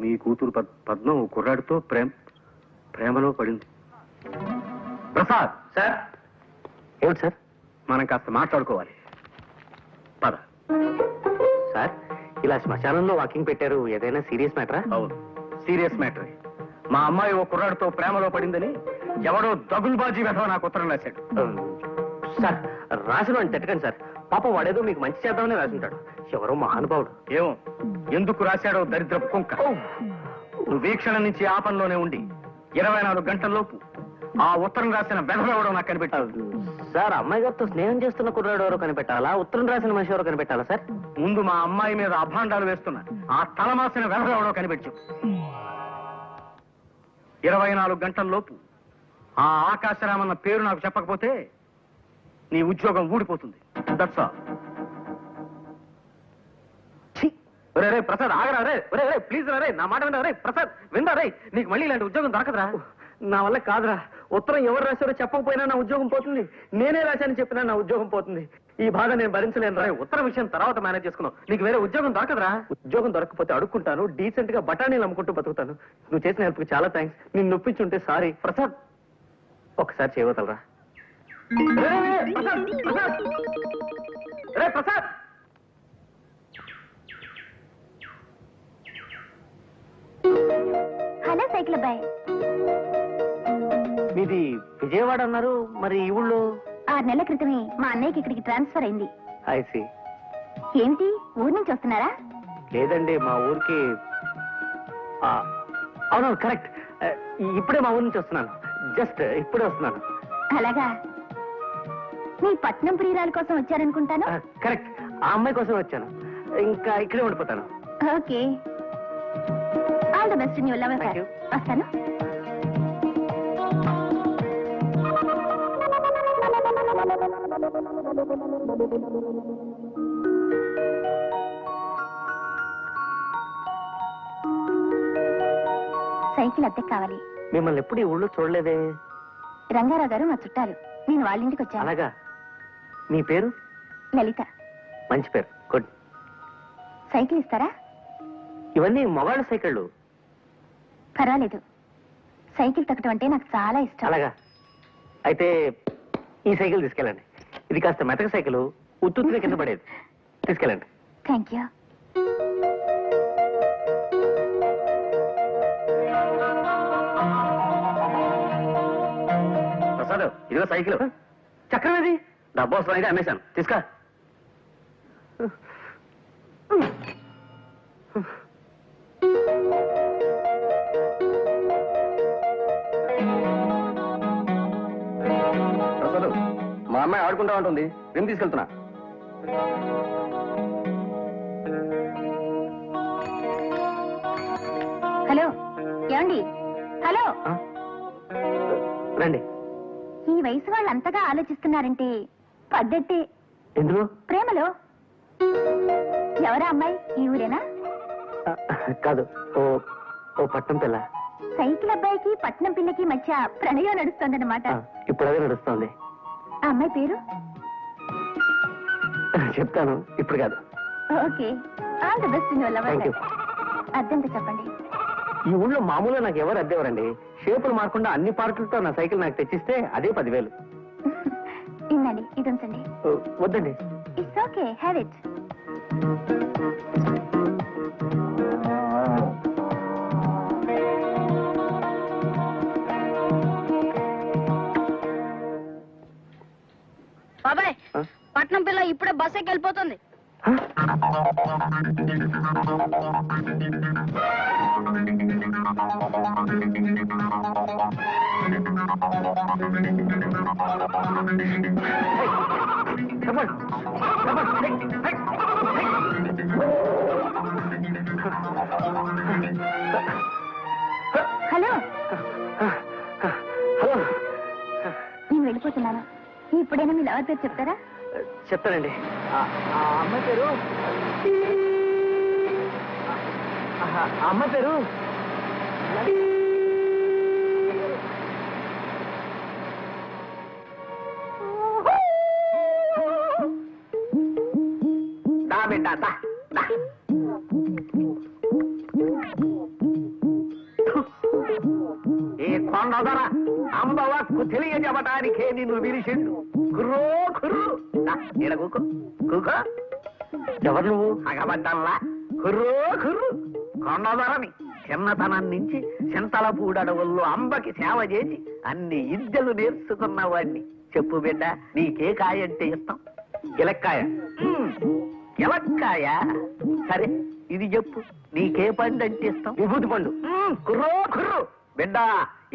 మీ కూతురు పద్మం కుర్రాడితో ప్రేమలో పడింది. ప్రసాద్ సార్. ఏమిటి సార్? మనం కాస్త మాట్లాడుకోవాలి. పద. సార్, ఇలా శ్మశానంలో వాకింగ్ పెట్టారు, ఏదైనా సీరియస్ మ్యాటరా? అవును, సీరియస్ మ్యాటర్. మా అమ్మాయి ఓ కుర్రాడితో ప్రేమలో పడిందని ఎవడో దగులుబాజీ వెధవ నాకు ఉత్తరం రాశాడు. సార్, రాసిన వాడిని తిట్టకండి సార్. పాపం వాడేదో మీకు మంచి చేద్దామని రాసింటాడు. ఎవరో మహానుభావుడు. ఏమో ఎందుకు రాశాడో దరిద్రపు కుంక. నువ్వు వీక్షణ నుంచి ఆ పనిలోనే ఉండి 24 గంటల్లోపు ఆ ఉత్తరం రాసిన వెధవెవడో నాకు కనిపెట్టాడు. సార్, అమ్మాయి గారితో స్నేహం చేస్తున్న కుర్రాడు ఎవరో కనిపెట్టాలా, ఉత్తరం రాసిన మనిషి ఎవరో కనిపెట్టాలా సార్? ముందు మా అమ్మాయి మీద అభాండాలు వేస్తున్నా ఆ తలమాసిన వెధవెవడో కనిపెట్టు. 24 గంటల్లోపు ఆ ఆకాశరామన్న పేరు నాకు చెప్పకపోతే నీ ఉద్యోగం ఊడిపోతుంది. That's all. రే ప్రసాద్, ఆగరా రే. రే ప్లీజ్ రా రే, నా మాట వినరా రే. ప్రసాద్ వినరా రే, నీకు మళ్ళీ ఇలాంటి ఉద్యోగం దొరకదురా. నా వల్ల కాదురా. ఉత్తరం ఎవరు రాశారో చెప్పకపోయినా నా ఉద్యోగం పోతుంది. నేనే రాశానని చెప్పినా నా ఉద్యోగం పోతుంది. ఈ బాధ నేను భరించలేను రా. ఉత్తరం విషయం తర్వాత మేనేజ్ చేసుకున్నావు. నీకు వేరే ఉద్యోగం దొరకదురా. ఉద్యోగం దొరకకపోతే అడుక్కుంటాను, డీసెంట్ గా బఠానీలు అమ్ముకుంటూ బతుకుతాను. నువ్వు చేసిన హెల్ప్కి చాలా థ్యాంక్స్. నేను నొప్పించుంటే సారీ. ప్రసాద్, ఒకసారి చేయవతలరా. రే ప్రసాద్. హలో సైకిల్ అబ్బాయి. మీది విజయవాడ అన్నారు, మరి ఈ ఊళ్ళో? 6 నెలల క్రితమే మా అన్నయ్యకి ఇక్కడికి ట్రాన్స్ఫర్ అయింది. ఐసి. ఏమిటి, ఊరు నుంచి వస్తున్నారా? లేదండి, మా ఊరికి. అవునవును, కరెక్ట్. ఇప్పుడే మా ఊరి నుంచి వస్తున్నాను. జస్ట్ ఇప్పుడే వస్తున్నాను. అలాగా, మీ పట్నం ప్రియురాల కోసం వచ్చారనుకుంటాను. కరెక్ట్, ఆ అమ్మాయి కోసం వచ్చాను. ఇంకా ఇక్కడే ఉండిపోతాను. Okay, all the best in your love affair. వస్తాను. సైకిల్ అద్దెకు కావాలి. మిమ్మల్ని ఎప్పుడు ఈ ఊళ్ళో చూడలేదే. రంగారావు గారు మా చుట్టాలు, నేను వాళ్ళ ఇంటికి వచ్చాను. అలాగా. మీ పేరు? లలిత. మంచి పేరు, గుడ్. సైకిల్ ఇస్తారా? ఇవన్నీ మొగాళ్ళ సైకిళ్ళు. పర్వాలేదు, సైకిల్ తొక్కడం అంటే నాకు చాలా ఇష్టం. అలాగా, అయితే ఈ సైకిల్ తీసుకెళ్ళండి. ఇది కాస్త మెతక సైకిల్, ఉత్తుత్తుగా కింద పడేది. తీసుకెళ్ళండి. Thank you. ప్రసాద్, ఇదిగో సైకిల్. చక్రం ఏది? డబ్బు వస్తుంది, అమ్మేశాను, తీసుకా. ప్రసాద్, మా అమ్మాయి ఆడుకుంటా ఉంటుంది, నేను తీసుకెళ్తున్నా. హలో, ఏమండి? హలో, రండి. ఈ వయసు వాళ్ళు అంతగా ఆలోచిస్తున్నారంటే పడ్డట్టే. ఎందులో? ప్రేమలో. ఎవరా అమ్మాయి? ఈ ఊరేనా? కాదు, ఓ పట్నం పిల్ల. సైకిల్ అబ్బాయికి పట్నం పిల్లకి మధ్య ప్రణయం నడుస్తోందన్నమాట. ఇప్పుడు అదే నడుస్తోంది. ఆ అమ్మాయి పేరు? చెప్తాను, ఇప్పుడు కాదు. Okay, all the best in your love thank you. Affair. అర్థంతో చెప్పండి. ఈ ఊళ్ళో మామూలుగా నాకు ఎవరు అద్దెవరండి. షేపులు మారకుండా అన్ని పార్కులతో నా సైకిల్ నాకు తెచ్చిస్తే అదే 10,000. ఇన్నండి, ఇది ఉంచండి. వద్దండి. It's okay, have it. బాబాయ్, పట్నం పిల్ల ఇప్పుడే బస్ ఎక్కి వెళ్ళిపోతుంది. Hello, hello. నేను వెళ్ళిపోతున్నాను. ఇప్పుడైనా మీ లవర్ పేరు చెప్తారా? చెప్తానండి. ఆ అమ్మాయి పేరు ఆ అమ్మాయి పేరు దా బిడ్డ దా. తెలియజెప్పటానికే నిన్ను పిలిచిండు. కుర్రో కుర్రు ఈడ కూకో కూకో. ఎవరు నువ్వు? అగబడ్డల్లా కుర్రో కుర్రు కొండదొరని చిన్నతనం నుంచి చింతల పూడడవుల్లో అంబకి సేవ చేసి అన్ని విద్యలు నేర్చుకున్నవాడిని. చెప్పు బిడ్డ, నీకే కాయ అంటే ఇష్టం? గిలక్కాయ. ఎలక్కాయ? సరే ఇది చెప్పు, నీకే పండు అంటే ఇష్టం? విభూతి పండు. కుర్రో కుర్రు బిడ్డ,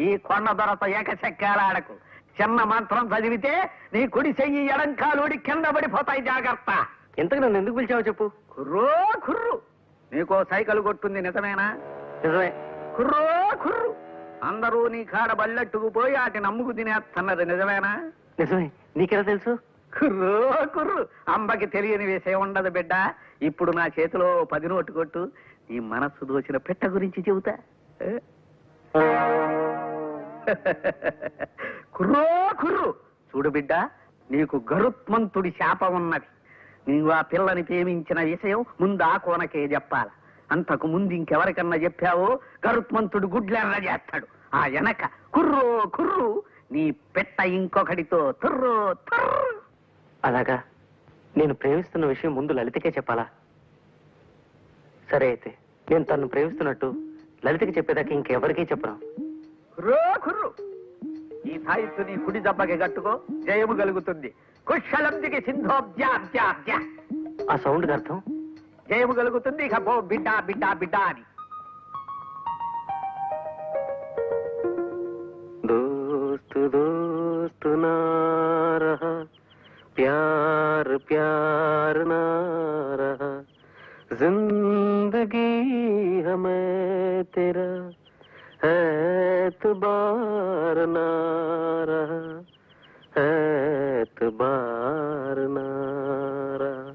ఈ కొండ దొరత ఏకచక్రాడకు. చిన్న మంత్రం చదివితే నీ కుడి చెయ్యి ఎడంకాలుడి కింద పడిపోతాయి, జాగ్రత్త. ఇంతకు నన్ను ఎందుకు పిలిచావో చెప్పు. కుర్రో కుర్రు నీకో సైకిల్ కొట్టుంది, నిజమేనా? నిజమే. కుర్రో కుర్రు అందరూ నీ కాడ బల్లెట్టుకు పోయి వాటిని నమ్ముకు తినేస్తున్నది, నిజమేనా? నిజమే. నీకెలా తెలుసు? కుర్రో కుర్రు అంబకి తెలియని విషయం ఉండదు బిడ్డ. ఇప్పుడు నా చేతిలో 10 నోటు కొట్టు, నీ మనస్సు దోచిన పెట్ట గురించి చెబుతా. కుర్రో కుర్రు చూడు బిడ్డ, నీకు గరుత్మంతుడి శాపం ఉన్నది. నీవు ఆ పిల్లని ప్రేమించిన విషయం ముందు ఆ కోనకే చెప్పాల. అంతకు ముందు ఇంకెవరికన్నా చెప్పావో గరుత్మంతుడు గుడ్లెర్ర చేస్తాడు. ఆ వెనక కుర్రో కుర్రు నీ పెట్ట ఇంకొకటితో తుర్రో తుర్రు. అలాగా? నేను ప్రేమిస్తున్న విషయం ముందు లలితకే చెప్పాలా? సరే అయితే నేను తను ప్రేమిస్తున్నట్టు లలితకి చెప్పేదాకా ఇంకెవరికీ చెప్పను. కుర్రో కుర్రు ఈ సాయిత్తు నీ కుడి దెబ్బకి కట్టుకో, జయము కలుగుతుంది. కుశలందికి సింధోబ్జాబ్జాబ్జా. ఆ సౌండ్ అర్థం? జయము కలుగుతుంది. ఇక పో బిడ్డ బిడ్డ బిడ్డ అని. దోస్తు దోస్తు నా రహా, ప్యార్ ప్యార్ నా రహా, జిందగీ హమే తెరా ఎత్బార్ నా రహా, ఎత్బార్ నా రహా.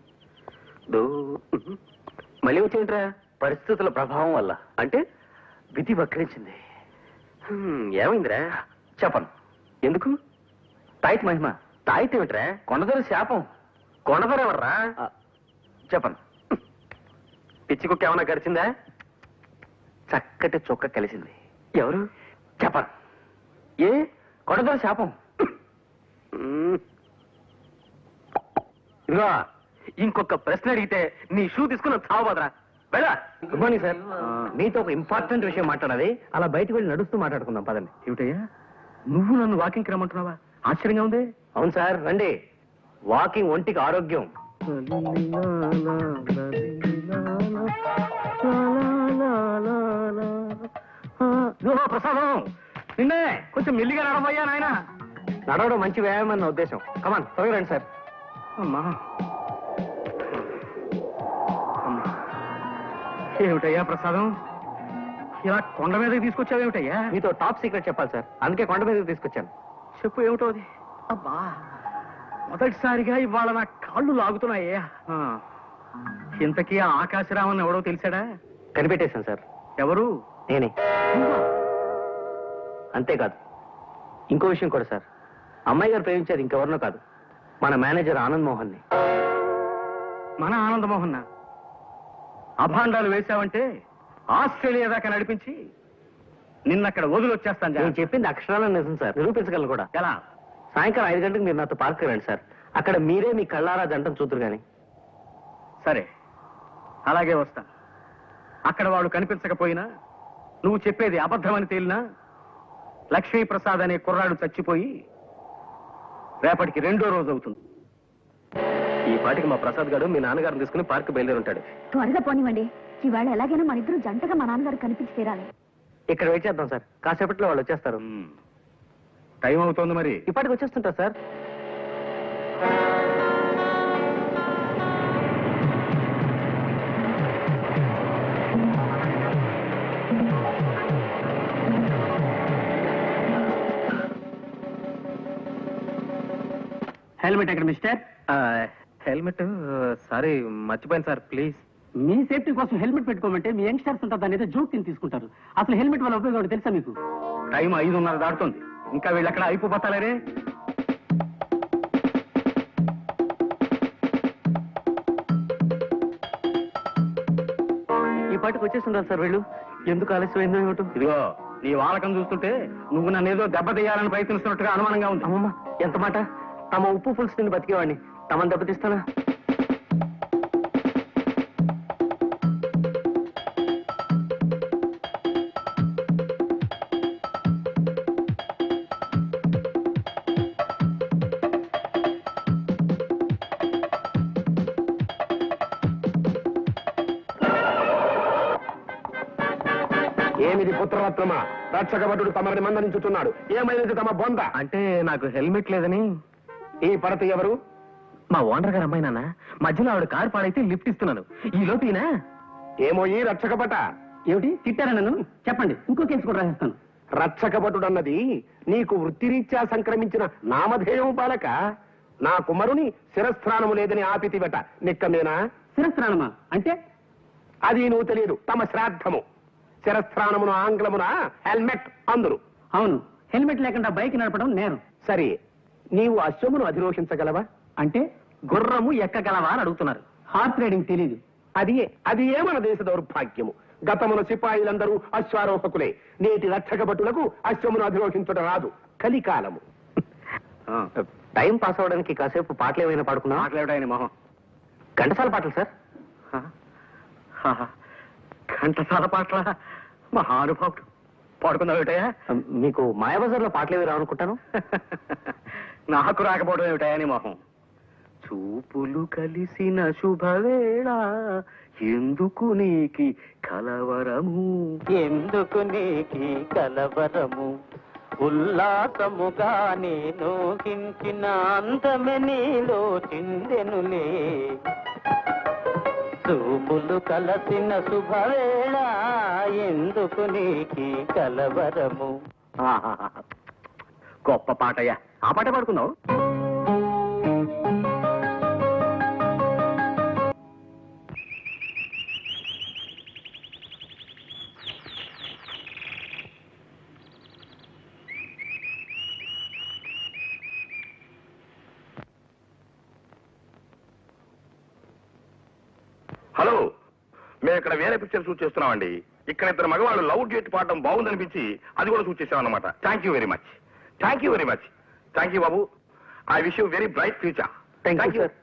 మళ్ళీ వచ్చింట్రా? పరిస్థితుల ప్రభావం వల్ల. అంటే విధి వక్రించింది. ఏమైందిరా? చెప్పను. ఎందుకు? తాయిత్ మహిమ. తాయిత్ ఏమిట్రా? కొండదొర శాపం. కొండదొర ఎవర్రా? చెప్పను. పిచ్చి కుక్క ఏమన్నా గడిచిందా? చక్కటి చొక్క కలిసింది. ఎవరు? చెప్పను. ఏ? కొండదొర శాపం. ఇదిగో, ఇంకొక ప్రశ్న అడిగితే నీ షూ తీసుకుని చావబోదరా. వెళ్ళా. Good morning sir. మీతో ఒక ఇంపార్టెంట్ విషయం మాట్లాడాలి. అలా బయటకు వెళ్ళి నడుస్తూ మాట్లాడుకుందాం, పదండి. ఏమిటయ్యా, నువ్వు నన్ను వాకింగ్కి రమ్మంటున్నావా? ఆశ్చర్యంగా ఉంది. అవును సార్, రండి. వాకింగ్ ఒంటికి ఆరోగ్యం. ప్రసాదం నిన్నే కొంచెం మెల్లిగా నడవయ్యా నాయన. నడవడం మంచి వ్యాయామం అన్న ఉద్దేశం. కమాన్, త్వరగా రండి సార్. అమ్మా, ఏమిటయ్యా ప్రసాదం, ఇలా కొండ మీదకి తీసుకొచ్చావేమిటయ్యా? మీతో టాప్ సీక్రెట్ చెప్పాలి సార్, అందుకే కొండ మీదకి తీసుకొచ్చాను. చెప్పు, ఏమిటో అది? అబ్బా, మొదటిసారిగా ఇవాళ నా కాళ్ళు లాగుతున్నాయ్యా. ఇంతకీ ఆ ఆకాశరామన్ ఎవడో తెలిసాడా? కనిపెట్టేశాను సార్. ఎవరు? నేనే. అంతేకాదు, ఇంకో విషయం కూడా సార్. అమ్మాయి గారు ప్రేమించేది ఇంకెవరినో కాదు, మన మేనేజర్ ఆనంద్ మోహన్ ని. మన ఆనంద్ మోహన్? అభాండాలు వేశావంటే ఆస్ట్రేలియా దాకా నడిపించి నిన్నక్కడ వదిలొచ్చేస్తాను. నేను చెప్పింది అక్షరాలను నిజం సార్, నిరూపించగలను కూడా. ఎలా? సాయంకాలం 5 గంటలకు మీరు నాతో పార్క్ రండి సార్. అక్కడ మీరే మీ కళ్ళారా జంటను చూతురు గాని. సరే, అలాగే వస్తా. అక్కడ వాడు కనిపించకపోయినా, నువ్వు చెప్పేది అబద్ధమని తేలినా, లక్ష్మీప్రసాద్ అనే కుర్రాడు చచ్చిపోయి రేపటికి 2వ రోజు అవుతుంది. ఈ పాటికి మా ప్రసాద్ గారు మీ నాన్నగారిని తీసుకుని పార్క్ బయలుదేరి ఉంటాడు. త్వరగా పోనివ్వండి. ఇవాళ ఎలాగైనా మన ఇద్దరు జంటగా మా నాన్నగారు కనిపించి తీరాలి. ఇక్కడ వెయిట్ చేద్దాం సార్, కాసేపట్లో వాళ్ళు వచ్చేస్తారు. టైం అవుతోంది మరి. ఇప్పటికి వచ్చేస్తుంటారు సార్. హెల్మెట్ ఎక్కడ మిస్టర్? హెల్మెట్ సారీ మర్చిపోయాను సార్, ప్లీజ్. మీ సేఫ్టీ కోసం హెల్మెట్ పెట్టుకోమంటే మీ యంగ్స్టర్స్ ఉంటారు, దాని ఏదో జోక్ కింద తీసుకుంటారు. అసలు హెల్మెట్ వల్ల ఉపయోగం తెలుసా మీకు? టైం 5:30 దాటుతుంది. ఇంకా వీళ్ళు ఎక్కడ అయిపోతారే. ఈ పాటికి వచ్చేస్తుంటారు సార్ వీళ్ళు. ఎందుకు ఆలస్యమైందో ఏమిటో. ఇదిగో, నీ వాలకం చూస్తుంటే నువ్వు నన్ను ఏదో దెబ్బతీయాలని ప్రయత్నిస్తున్నట్టుగా అనుమానంగా ఉంది. అమ్మమ్మ ఎంత మాట, తమ ఉప్పు పులుసు తిని బతికేవాడిని తమను దెబ్బతీస్తానా? ఏమిది పుత్రరత్నమా? రక్షకభటుడు తమరిని మందలించుతున్నాడు. ఏమైనది తమ బొంద? అంటే నాకు హెల్మెట్ లేదని. ఈ పడత ఎవరు? మా ఓనర్ గారు అమ్మాయి నాన్న. మధ్యలో ఆవిడ కారు పాడైతే లిఫ్ట్ ఇస్తున్నాను. ఈ లోపీనా ఏమో ఈ రక్షకభట. ఏమిటి తిట్టారా నన్ను? చెప్పండి, ఇంకో కేసు కూడా రాసిస్తాను. రక్షకభటుడన్నది నీకు వృత్తిరీత్యా సంక్రమించిన నామధేయం బాలక. నా కుమారుని శిరస్త్రాణము లేదని ఆపితివట. నిక్కమేనా? శిరస్త్రాణమా అంటే? అది నువ్వు తెలియదు. తమ శ్రాద్ధము. శిరస్త్రాణమును ఆంగ్లమున హెల్మెట్ అందురు. అవును, హెల్మెట్ లేకుండా బైక్ నడపడం నేరం. సరే, నీవు అశ్వమును అధిరోహించగలవా? అంటే గుర్రము ఎక్కగలవా అని అడుగుతున్నారు. హార్స్ రైడింగ్ తెలీదు. అది ఏ మన దేశ దౌర్భాగ్యము. గతమున సిపాయిలందరూ అశ్వారోహకులే. నేటి రక్షకభటులకు అశ్వమును అధిరోహించుట రాదు. కలికాలము. టైం పాస్ అవడానికి కాసేపు పాటలు ఏమైనా పాడుకున్నా? మాట్లాడాయని మొహం. ఘంటసాల పాటలు సార్. ఘంటసాల పాటల మహానుభావుడు పాడుకున్నావు ఏమిటయా? మీకు మాయాబజార్లో పాటలు ఏవి రావనుకుంటాను. నాకు రాకపోవడం ఏమిటయా నీ మొహం? చూపులు కలిసిన శుభవేళ ఎందుకు నీకి కలవరము, ఎందుకు నీకి కలవరము, ఉల్లాసముగా నేను హించిన అందమే నీలో చిందెనులే, చూపులు కలసిన శుభవేళ ఎందుకు నీకి కలవరము. ఆహాహా. గొప్ప పాటయ్యా. ఆ పాట పాడుకున్నావు? హలో, మేము ఇక్కడ వేరే పిక్చర్ షూట్ చేస్తున్నామండి. ఇక్కడ ఇద్దరు మగవాళ్ళు లవ్ డ్యూట్ పాడడం బాగుందనిపించి అది కూడా షూట్ చేసామన్నమాట. Thank you very much. Thank you very much. Thank you Babu. I wish you very bright future. Thank you sir.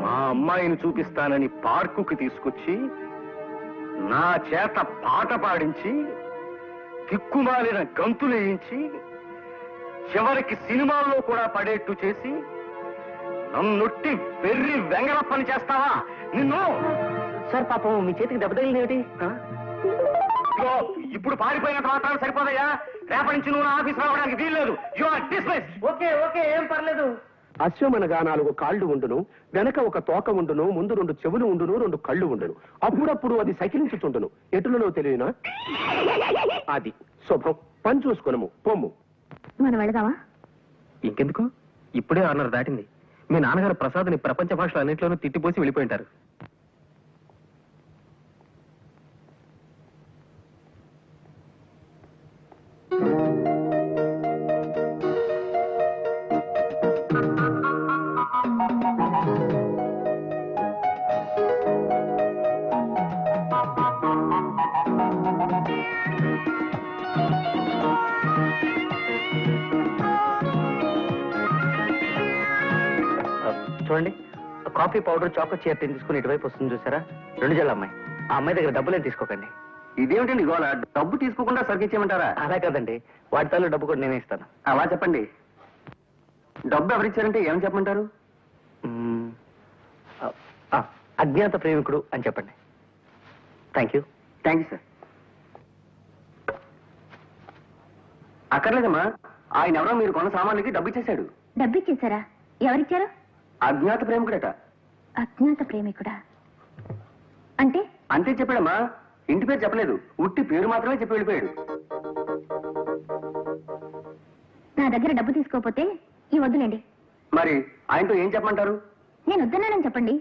మా అమ్మాయిని చూపిస్తానని పార్కుకి తీసుకొచ్చి నా చేత పాట పాడించి దిక్కుమాలిన గంతులేయించి చివరికి సినిమాల్లో కూడా పడేట్టు చేసి నన్నొట్టి వెర్రి వెంగళ పని చేస్తావా నిన్ను? సార్ పాపం మీ చేతికి దెబ్బ తగిలిందేమిటి? ఇదిగో, ఇప్పుడు పారిపోయినంత మాత్రం సరిపోదయ్యా. రేపటి నుంచి నువ్వు నా ఆఫీస్ రావడానికి వీల్లేదు. You are dismissed. Okay okay, ఏం పర్లేదు. అశ్వమనగా 4 కాళ్ళు ఉండును, వెనక ఒక తోక ఉండును, ముందు 2 చెవులు ఉండును, 2 కళ్ళు ఉండును. అప్పుడప్పుడు అది సకిలించుతుండును. ఎటులలో తెలియనా? అది శుభం. పని చూసుకొనము. పొమ్ము. మనం వెళదామా? ఇంకెందుకు, ఇప్పుడే 6:30 దాటింది. మీ నాన్నగారు ప్రసాద్ని ప్రపంచ భాషలు అన్నింటిలోనూ తిట్టిపోసి వెళ్ళిపోయింటారు. చూడండి, కాఫీ పౌడర్ చాక్లెట్ చీర తీసుకుని ఇటువైపు వస్తుంది చూసారా? 2 జల్ల అమ్మాయి. ఆ అమ్మాయి దగ్గర డబ్బులేం తీసుకోకండి. ఇదేమిటండి గోళ? డబ్బు తీసుకోకుండా సరికిచ్చేయమంటారా? అలా కదండి, వాటి తాలూ డబ్బు కూడా నేనే ఇస్తాను. అలా చెప్పండి. డబ్బు ఎవరిచ్చారంటే ఏం చెప్పమంటారు? మ్మ్. అజ్ఞాత ప్రేమికుడు అని చెప్పండి. Thank you. Thank you sir. అక్కర్లేదమ్మా, ఆయన ఎవరో మీరు కొన్న సామాన్లకి డబ్బు ఇచ్చేశాడు. డబ్బు ఇచ్చేసారా? ఎవరిచ్చారు? అజ్ఞాత ప్రేమికుడట. అజ్ఞాత ప్రేమికుడా అంటే? అంతే చెప్పాడమ్మా. ఇంటి పేరు చెప్పలేదు, ఉట్టి పేరు మాత్రమే చెప్పి వెళ్ళిపోయాడు. నా దగ్గర డబ్బు తీసుకోకపోతే ఈ వద్దులేండి. మరి ఆయనతో ఏం చెప్పమంటారు? నేను వద్దన్నానని చెప్పండి.